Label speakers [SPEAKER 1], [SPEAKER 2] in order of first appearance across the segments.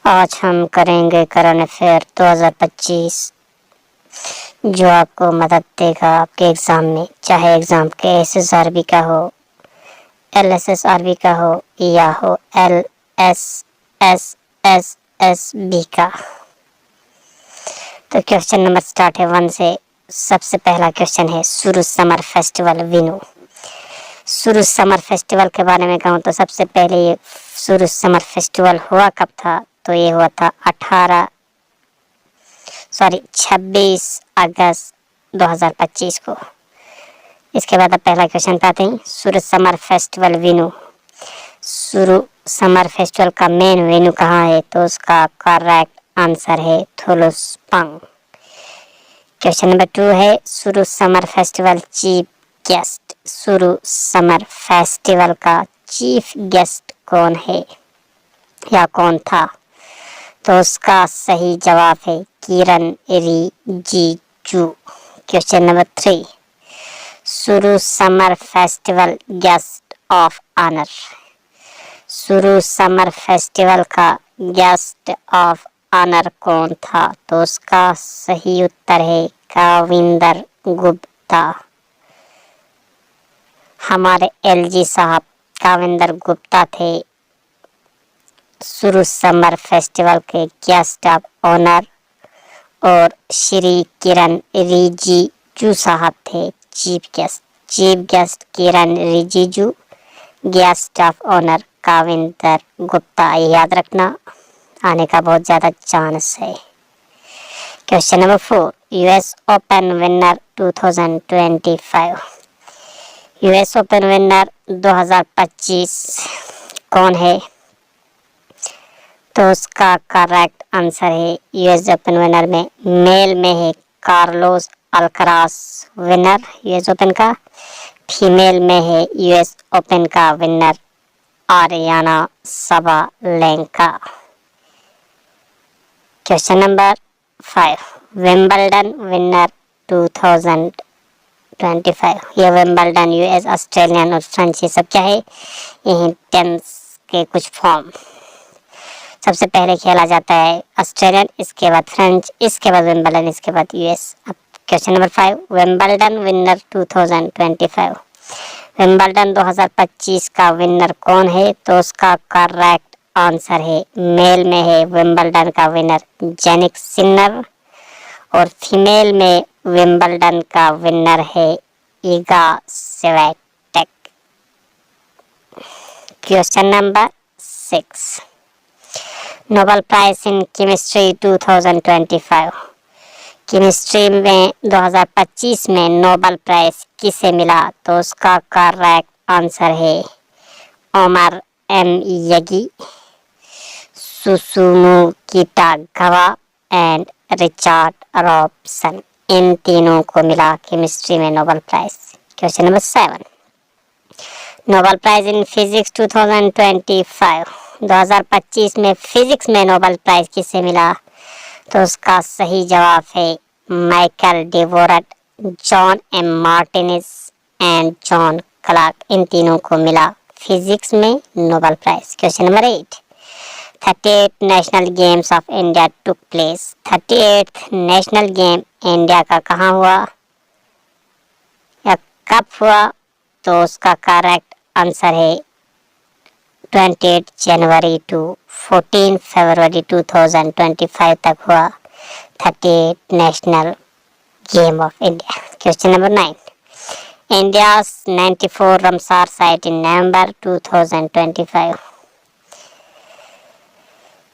[SPEAKER 1] आज हम करेंगे करंट अफेयर 2025 जो आपको मदद देगा आपके एग्ज़ाम में, चाहे एग्ज़ाम के SSRB का हो, LSSRB का हो या हो LSSSSB का। तो क्वेश्चन नंबर स्टार्ट है 1 से। सबसे पहला क्वेश्चन है सुरू समर फेस्टिवल विनु। सुरू समर फेस्टिवल के बारे में कहूँ तो सबसे पहले ये सुरू समर फेस्टिवल हुआ कब था? तो ये हुआ था 26 अगस्त 2025 को। इसके बाद अब पहला क्वेश्चन पाते हैं। सुरू समर फेस्टिवल वेन्यू। सुरू समर फेस्टिवल का मेन वेन्यू कहाँ है? तो उसका करेक्ट आंसर है थोलुस्पंग। क्वेश्चन नंबर 2 है सुरू समर फेस्टिवल चीफ गेस्ट। सुरू समर फेस्टिवल का चीफ गेस्ट कौन है या कौन था? तो उसका सही जवाब है किरण Rijiju. Question number 3 Suru summer festival guest of honour. Suru summer festival का गेस्ट ऑफ ऑनर कौन था? तो उसका सही उत्तर है काविंदर गुप्ता। हमारे LG साहब काविंदर गुप्ता थे सुरू समर फेस्टिवल के गेस्ट ऑफ ऑनर और श्री किरण रिजिजू साहब थे chief guest. Chief guest Kiren Rijiju, guest of honour Kavinder Gupta. याद रखना, आने का बहुत ज़्यादा चांस है। Question number 4 US Open winner 2025। US Open winner 2025 कौन है? तो उसका करेक्ट आंसर है US ओपन विनर में मेल में है Carlos Alcaraz winner US Open का। फीमेल में है US ओपन का winner Aryna Sabalenka. Question number 5 Wimbledon winner 2025। ये विंबलडन US, ऑस्ट्रेलियन और फ्रेंच, ये सब क्या है? ये टेनिस के कुछ फॉर्म। सबसे पहले खेला जाता है ऑस्ट्रेलियन, इसके बाद फ्रेंच, इसके बाद विंबलडन, इसके बाद US। अब question number 5 Wimbledon winner 2025। Wimbledon 2025 का विनर कौन है? तो उसका करेक्ट आंसर है मेल में है विंबलडन का विनर जेनिक सिनर और फीमेल में विंबलडन का विनर है Iga Swiatek. Question number 6 Nobel prize in chemistry 2025। Chemistry में 2025 में नोबेल प्राइज किसे मिला? तो उसका करेक्ट आंसर है Omar M Yaghi, Susumu Kitagawa and Richard Robson. इन तीनों को मिला केमिस्ट्री में Nobel prize. Question number 7 Nobel prize in physics 2025। 2025 में फिजिक्स में नोबेल प्राइज किसे मिला? तो उसका सही जवाब है Michael Devoret, John M Martinez and John Clarke. इन तीनों को मिला फिजिक्स में Nobel prize. Question number 8 38 national games of India took place. 38th national game India का कहाँ हुआ या कब हुआ? तो उसका करेक्ट आंसर है 28 जनवरी टू 14 फरवरी 2025 तक हुआ 38 national game of India. Question number 9 India's 94 Ramsar site in November 2025।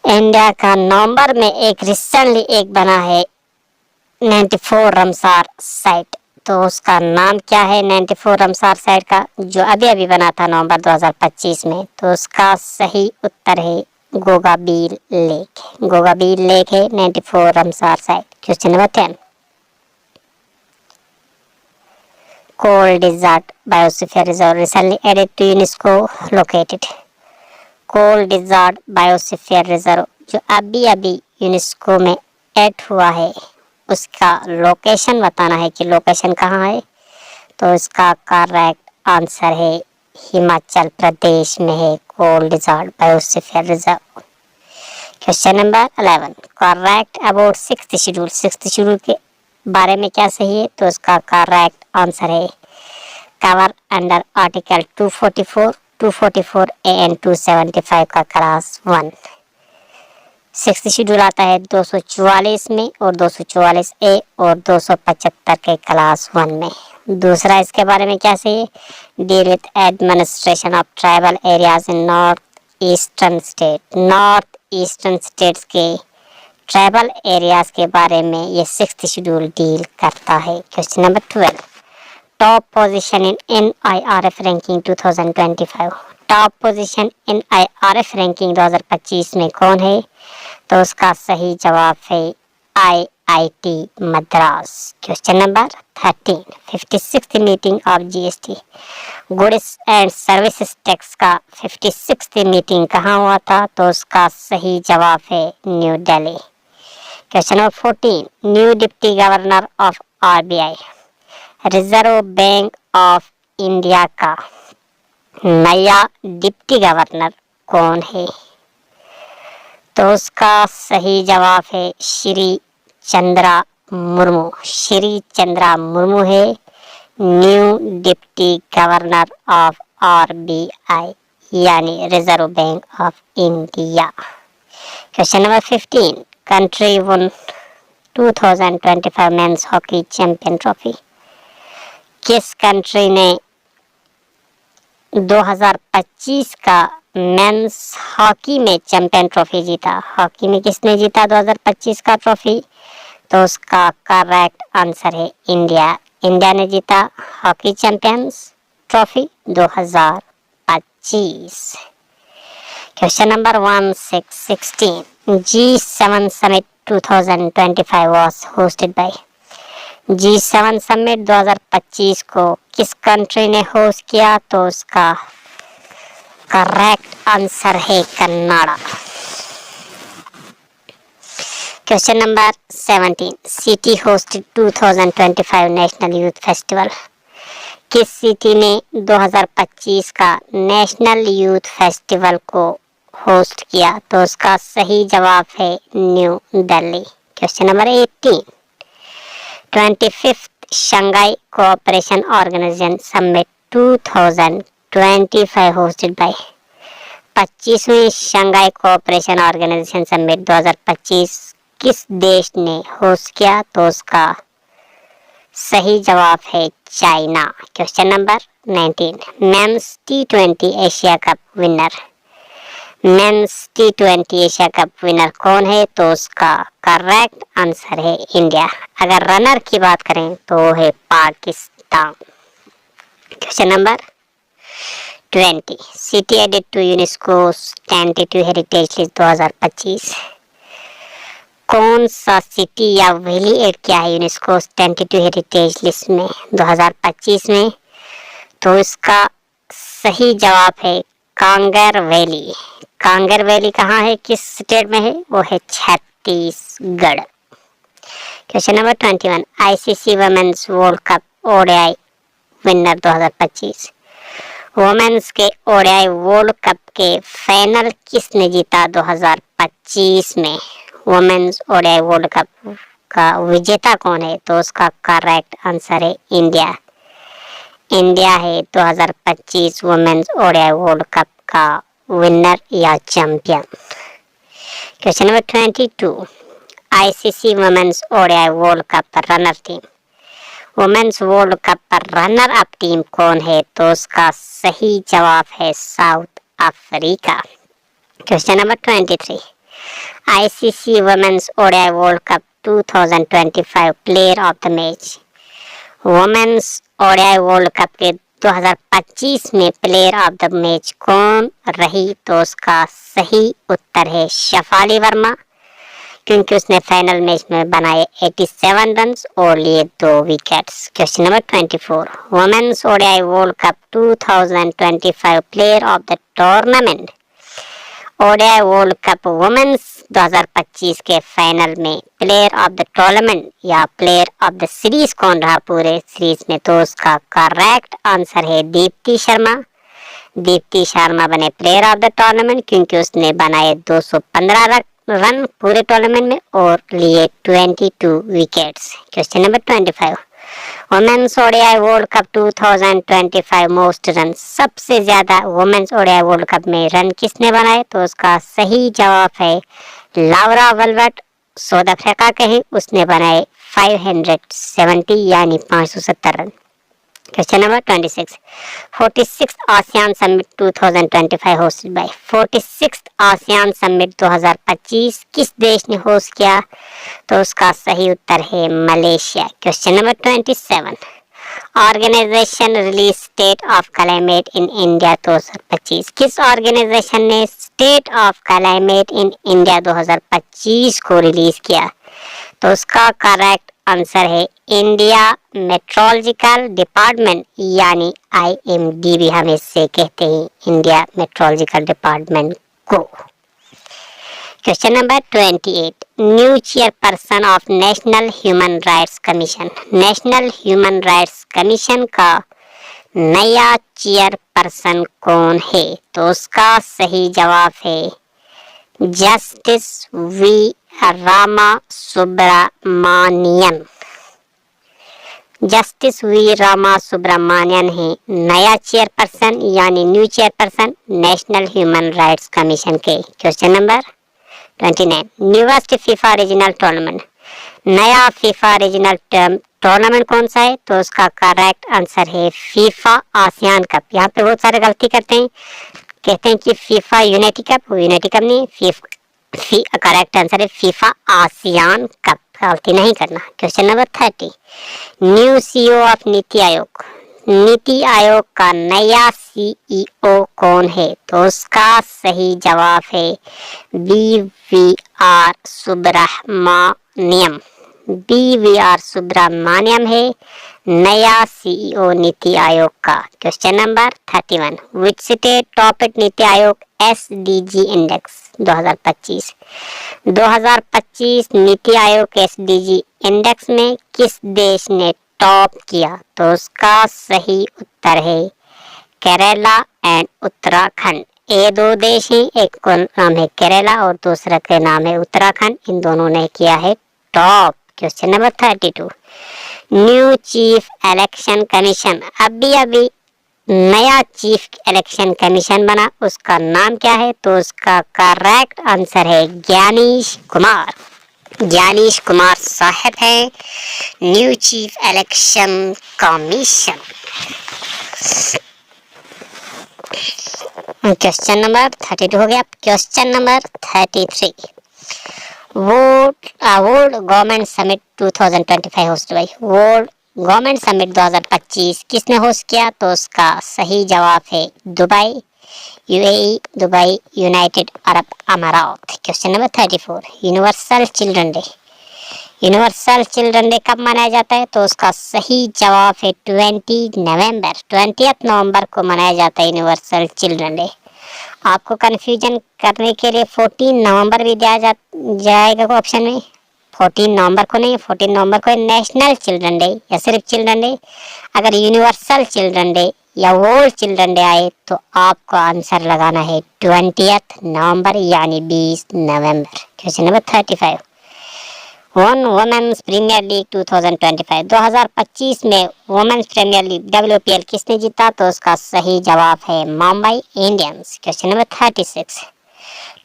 [SPEAKER 1] India का नवंबर में एक रिसेंटली एक बना है 94 रमसार साइट। तो उसका नाम क्या है 94 रमसार साइट का, जो अभी अभी बना था नवंबर 2025 में? तो उसका सही उत्तर है गोगाबील लेक। गोगाबील लेक है 94 Ramsar site. Question number 10 cold desert biosphere reserve recently added to UNESCO located. Cold desert biosphere reserve जो अभी अभी यूनेस्को में ऐड हुआ है, उसका लोकेशन बताना है कि लोकेशन कहाँ है। तो इसका करेक्ट आंसर है हिमाचल प्रदेश में है cold desert biosphere reserve. Question number 11, correct about sixth schedule. Sixth schedule के बारे में क्या सही है? तो उसका करेक्ट आंसर है cover under article 244, 244 A and 275 का क्लास 1। सिक्स्थ शेड्यूल आता है 244 में और 244 ए और 275 के क्लास 1 में। दूसरा इसके बारे में क्या सही है? Deal with administration of tribal areas in north eastern state. North eastern states के ट्राइबल एरियाज के बारे में ये सिक्स्थ शेड्यूल डील करता है। Question number 12, top position in NIRF ranking 2025। Top position NIRF ranking 2025 में कौन है? तो उसका सही जवाब है IIT Madras. Question number 13, 56th meeting of GST goods and services tax का 56th मीटिंग कहाँ हुआ था? तो उसका सही जवाब है New Delhi. Question number 14, new deputy governor of RBI reserve bank of India का नया डिप्टी गवर्नर कौन है? तो उसका सही जवाब है श्री चंद्रा मुर्मू। श्री चंद्रा मुर्मू है new deputy governor of RBI यानी reserve bank of India. Question number 15, country one 2025 men's hockey champion trophy. किस कंट्री ने 2025 का मेंस हॉकी में चैंपियन ट्रॉफी जीता? हॉकी में किसने जीता 2025 का ट्रॉफी? तो उसका करेक्ट आंसर है इंडिया। इंडिया ने जीता hockey champions trophy 2025। Question number 16, G7 summit 2025 was hosted by। G7 summit 2025 को किस कंट्री ने होस्ट किया? तो उसका करेक्ट आंसर है Canada. Question number 17, city hosted 2025 national youth festival. किस सिटी ने 2025 का नेशनल यूथ फेस्टिवल को होस्ट किया? तो उसका सही जवाब है New Delhi. Question number 18, 25th Shanghai cooperation organisation summit 2025 hosted by. 25वीं शंघाई कोऑपरेशन ऑर्गेनाइजेशन समिट 2025 किस देश ने होस्ट किया? तो उसका सही जवाब है China. Question number 19, men's T20 Asia cup winner. Men's T20 Asia cup winner कौन है? तो उसका करेक्ट आंसर है इंडिया। अगर रनर की बात करें तो है Pakistan. Question number 20, city added to UNESCO tentative heritage list 2025। कौन सा सिटी या वैली ऐड किया है यूनेस्को टेंटेटिव हेरिटेज लिस्ट में 2025 में? तो इसका सही जवाब है कांगर वैली। कांगर वैली कहाँ है, किस स्टेट में है? वो है Chhattisgarh. Question number 21, ICC women's world cup ODI winner 2025। Women's के ODI वर्ल्ड कप के फाइनल किसने जीता 2025 में? वुमेन्स ODI वर्ल्ड कप का विजेता कौन है? तो उसका करेक्ट आंसर है इंडिया। इंडिया है 2025 वुमेन्स ODI वर्ल्ड कप का विनर या champion. Question number 22, ICC women's ODI world cup runner team. Women's world cup पर रनर अप टीम कौन है? तो उसका सही जवाब है South Africa. Question number 23, ICC women's ODI world cup 2025 player of the match. Women's ODI world cup के 2025 में प्लेयर ऑफ द मैच कौन रही? तो उसका सही उत्तर है शफाली वर्मा, क्योंकि उसने फाइनल मैच में बनाए 87 रन्स और लिए 2 wickets. Question number 24, women's ODI world cup 2025 player of the tournament. ODI world cup women's 2025 के फाइनल में प्लेयर ऑफ द टूर्नामेंट या प्लेयर ऑफ द सीरीज कौन रहा पूरे सीरीज में? तो उसका करेक्ट आंसर है दीप्ति शर्मा, दीप्ति शर्मा बने प्लेयर ऑफ द टूर्नामेंट क्योंकि उसने बनाए 215 रन पूरे टूर्नामेंट में और लिए 22 wickets. Question number 25, women's ODI world cup 2025 most run, सबसे ज्यादा वुमेन्स ओडीआई वर्ल्ड कप में रन किसने बनाए? तो उसका सही जवाब है लाउरा वल्वर्ट, साउथ अफ्रीका के हैं, उसने बनाए 570 यानी 570 run. Question number 26, 46th ASEAN summit 2025 hosted bye, 46th ASEAN summit 2025 किस देश ने होस्ट किया? तो उसका सही उत्तर है Malaysia. Question number 27, organisation release state of climate in India 2025, किस ऑर्गेनाइजेशन ने state of climate in India 2025 को रिलीज किया? तो उसका करेक्ट आंसर है इंडिया मेट्रोलॉजिकल डिपार्टमेंट यानी IMD हम इससे कहते हैं, इंडिया मेट्रोलॉजिकल डिपार्टमेंट को। Question number 28, new chairperson of national human rights commission, national human rights commission का नया चेयरपर्सन कौन है? तो उसका सही जवाब है justice V Rama Subramanian. Justice V Rama Subramanian है नया चेयरपर्सन यानी new chairperson national human rights commission के। Question number 29, newest FIFA regional tournament, नया फीफा रीजनल टूर्नामेंट कौन सा है? तो उसका करेक्ट आंसर है फीफा आसियान कप। यहाँ पे बहुत सारे गलती करते हैं, कहते हैं कि फीफा यूनाइटी कप, वो यूनाइटी कप नहीं, करेक्ट आंसर है फीफा आसियान कप, गलती नहीं करना। Question number 30, new CEO of NITI Aayog, NITI Aayog का नया CEO कौन है? तो उसका सही जवाब है BVR सुब्रमण्यम। BVR सुब्रमण्यम है नया CEO नीति आयोग का। Question number 31, which state टॉपेड NITI Aayog SDG index 2025, 2025 NITI Aayog SDG index में किस देश ने टॉप किया? तो उसका सही उत्तर है केरला एंड उत्तराखंड। ये दो देश हैं, एक का नाम है केरला और दूसरा का नाम है उत्तराखंड, इन दोनों ने किया है top. Question number 32, new chief election commission, अभी नया चीफ इलेक्शन कमीशन बना, उसका नाम क्या है? तो उसका करेक्ट आंसर है ज्ञानेश कुमार। ज्ञानेश कुमार साहब है new chief election commission. Question number 32 हो गया। Question number 33, world government summit 2025 host हुई, वर्ल्ड गवर्नमेंट समिट 2025 किसने होस्ट किया? तो उसका सही जवाब है Dubai, UAE, Dubai, United Arab Emirates. Question number 34, universal children day, universal children day कब मनाया जाता है? तो उसका सही जवाब है 20 नवंबर को मनाया जाता है यूनिवर्सल चिल्ड्रन डे। आपको कंफ्यूजन करने के लिए 14 नवंबर भी दिया जाएगा ऑप्शन में, 14 नवंबर को नहीं, 14 नवंबर को नेशनल चिल्ड्रन डे या सिर्फ चिल्ड्रन डे। अगर यूनिवर्सल चिल्ड्रन डे या वर्ल्ड चिल्ड्रन डे आए तो आपको आंसर लगाना है 20 नवंबर यानी 20 नवंबर। Question number 35, one women's premier league 2025, 2025 में वुमेन्स प्रीमियर लीग WPL किसने जीता? तो उसका सही जवाब है Mumbai Indians. Question number 36,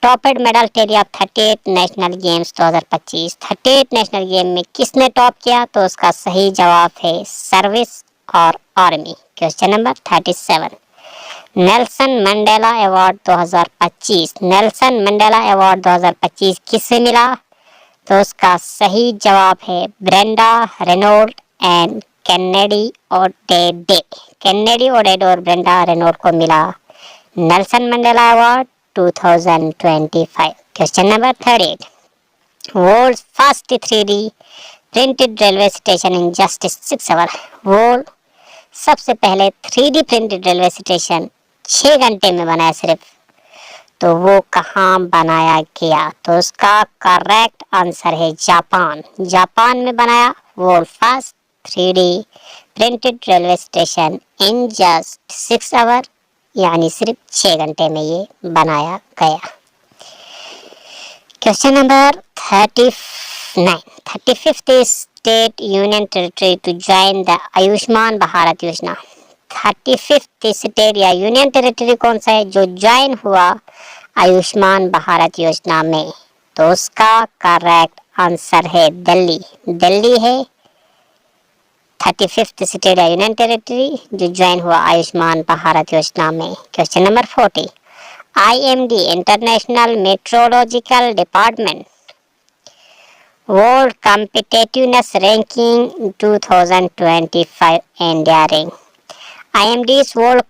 [SPEAKER 1] topped medal tally of 38 national games 2025, 38 national game में किसने टॉप किया? तो उसका सही जवाब है सर्विस और army. Question number 37, Nelson Mandela award 2025, Nelson Mandela award 2025 किससे मिला? तो उसका सही जवाब है Brenda Reynold and Kennedy Odede, Kennedy Odede और ब्रेंडा रेनॉल्ड को मिला Nelson Mandela award 2025। Question number 38, world first 3D printed railway station in just 6 hours, world सबसे पहले 3D प्रिंटेड रेलवे स्टेशन 6 घंटे में बनाया सिर्फ, तो वो कहाँ बनाया गया? तो उसका करेक्ट आंसर है जापान, जापान में बनाया world first 3D printed railway station in just 6 hour यानी सिर्फ 6 घंटे में ये बनाया गया। Question number 35th state union territory to join the Ayushman Bharat Yojana. 35th state या यूनियन टेरिटरी कौन सा है जो ज्वाइन हुआ आयुष्मान भारत योजना में? तो उसका करेक्ट आंसर है दिल्ली। दिल्ली है 35th स्टेट या यूनियन टेरिटरी जो ज्वाइन हुआ आयुष्मान भारत योजना में। Question number 40, IMD international meteorological department world competitiveness ranking 2025 India rank. IMD's world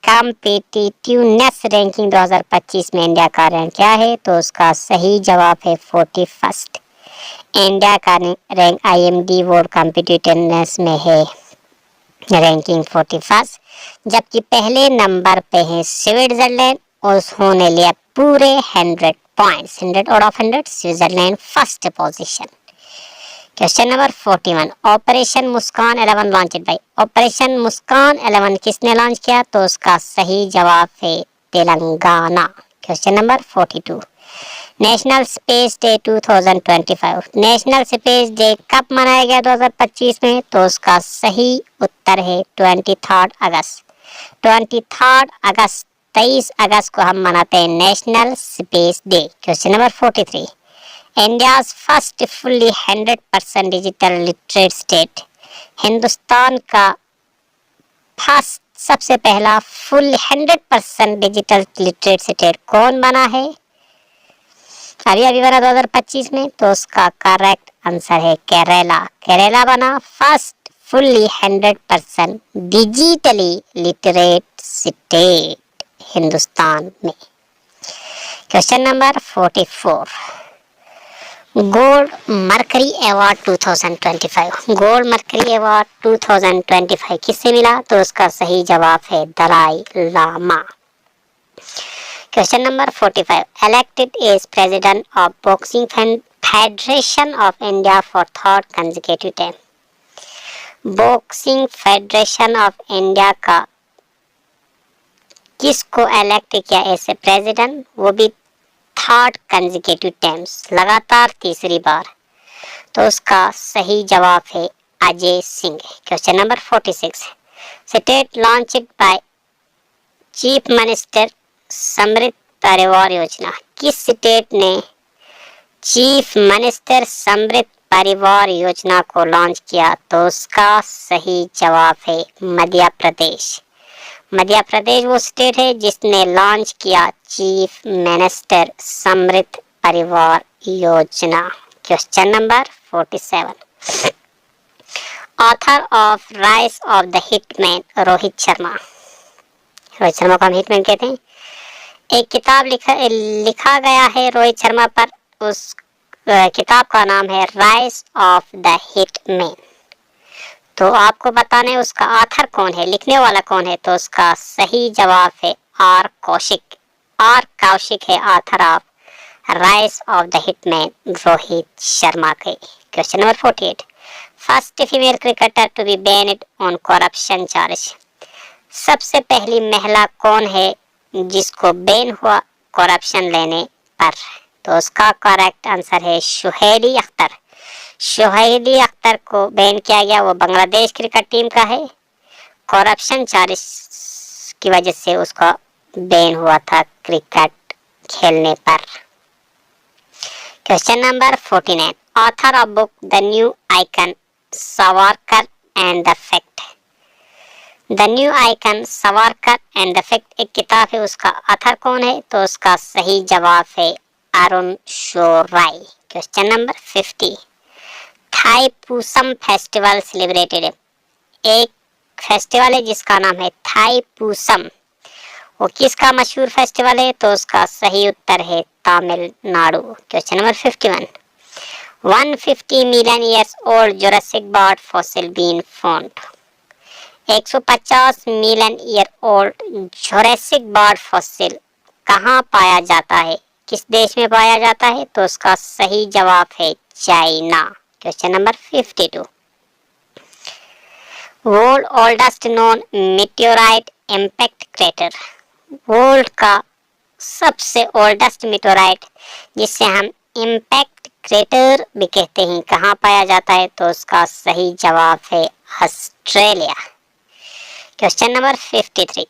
[SPEAKER 1] competitiveness ranking 2025 में इंडिया का रैंक क्या है? तो उसका सही जवाब है 41st। इंडिया का रैंक IMD वर्ल्ड कॉम्पिटिटिवनेस में है रैंकिंग 41, जबकि पहले नंबर पे है स्विट्जरलैंड, उन्होंने लिया पूरे 100 points, 100 out of 100। Switzerland first position. Question number 41, operation Muskaan 11 launched by. Operation Muskaan 11 किसने लॉन्च किया? तो उसका सही जवाब है Telangana. Question number 42, national space day 2025। National space day कब मनाया गया 2025 में? तो उसका सही उत्तर है 23 अगस्त। 23 अगस्त 23 अगस्त को हम मनाते हैं national space day. Question number 43, India first fully 100% digital literate state. Hindustan का फर्स्ट सबसे पहला फुल 100% डिजिटल लिटरेट स्टेट कौन बना है? अभी बना 2025 में। तो उसका करेक्ट आंसर है केरला। केरला बना first fully 100% digitally literate state Hindustan में। Question number 44, gold mercury award 2025। Gold mercury award 2025 किससे मिला? तो उसका सही जवाब है Dalai Lama. Question number 45, elected as president of boxing federation of India for third consecutive time. Boxing federation of India का किसको इलेक्ट किया एज ए प्रेसिडेंट? वो भी थर्ड कंसेक्यूटिव टाइम्स, लगातार तीसरी बार। तो उसका सही जवाब है Ajay Singh. Question number 46, state launched by chief minister समृद्ध परिवार योजना। किस स्टेट ने चीफ मिनिस्टर समृद्ध परिवार योजना को लॉन्च किया? तो उसका सही जवाब है मध्य प्रदेश। मध्य प्रदेश वो स्टेट है जिसने लॉन्च किया चीफ मिनिस्टर समृद्ध परिवार योजना। Question number 47, author of rise of the hitman Rohit Sharma. Rohit Sharma को हम हिटमैन कहते हैं। एक किताब लिखा गया है रोहित शर्मा पर, उस किताब का नाम है राइज ऑफ द हिटमैन। तो आपको बताने उसका ऑथर कौन है, लिखने वाला कौन है? तो उसका सही जवाब है आर कौशिक। आर कौशिक है author of rise of the hitman Rohit Sharma के। Question number 48, first female cricketer to be banned on corruption charge. सबसे पहली महिला कौन है जिसको बैन हुआ करप्शन लेने पर? तो उसका करेक्ट आंसर है शुहैली अख्तर। शुहैली अख्तर को बैन किया गया, वो बांग्लादेश क्रिकेट टीम का है। करप्शन चार्ज की वजह से उसका बैन हुआ था क्रिकेट खेलने पर। Question number 49, author of book the new icon Savarkar and the fact. The new icon Savarkar and the fact एक किताब है, उसका ऑथर कौन है? तो उसका सही जवाब है Arun Shorai. Question number 50, Thaipusam festival celebrated. एक फेस्टिवल है जिसका नाम है थाईपुसम, वो किसका मशहूर फेस्टिवल है? तो उसका सही उत्तर है Tamil Nadu. Question number 51, 150 million years old Jurassic bird fossil been found. 150 million year old Jurassic bird fossil कहाँ पाया जाता है, किस देश में पाया जाता है? तो उसका सही जवाब है China. Question number 52, world oldest known meteorite impact crater, world का सबसे ओल्डेस्ट मीटोराइट जिसे हम इम्पैक्ट क्रेटर भी कहते हैं, कहाँ पाया जाता है? तो उसका सही जवाब है Australia. Question number 53,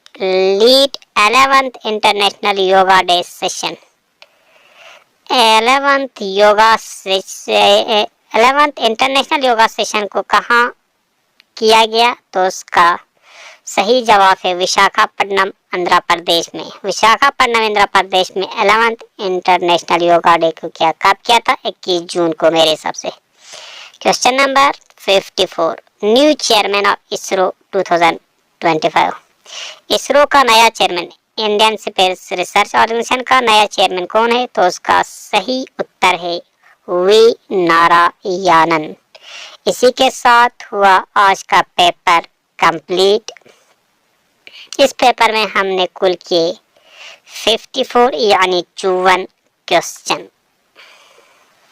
[SPEAKER 1] lead 11th international yoga day session. 11th international yoga session को कहाँ किया गया? तो उसका सही जवाब है विशाखापट्टनम, आंध्र प्रदेश में। विशाखापट्टनम, आंध्र प्रदेश में 11th इंटरनेशनल योगा डे को कब किया था? 21 जून को मेरे हिसाब से। Question number 54, new chairman of ISRO 2025। ISRO का नया chairman, Indian space research organisation का नया चेयरमैन कौन है? तो उसका सही उत्तर है वी नारायणन। इसी के साथ हुआ आज का पेपर कंप्लीट। इस पेपर में हमने कुल किए 54 यानी 54 क्वेश्चन।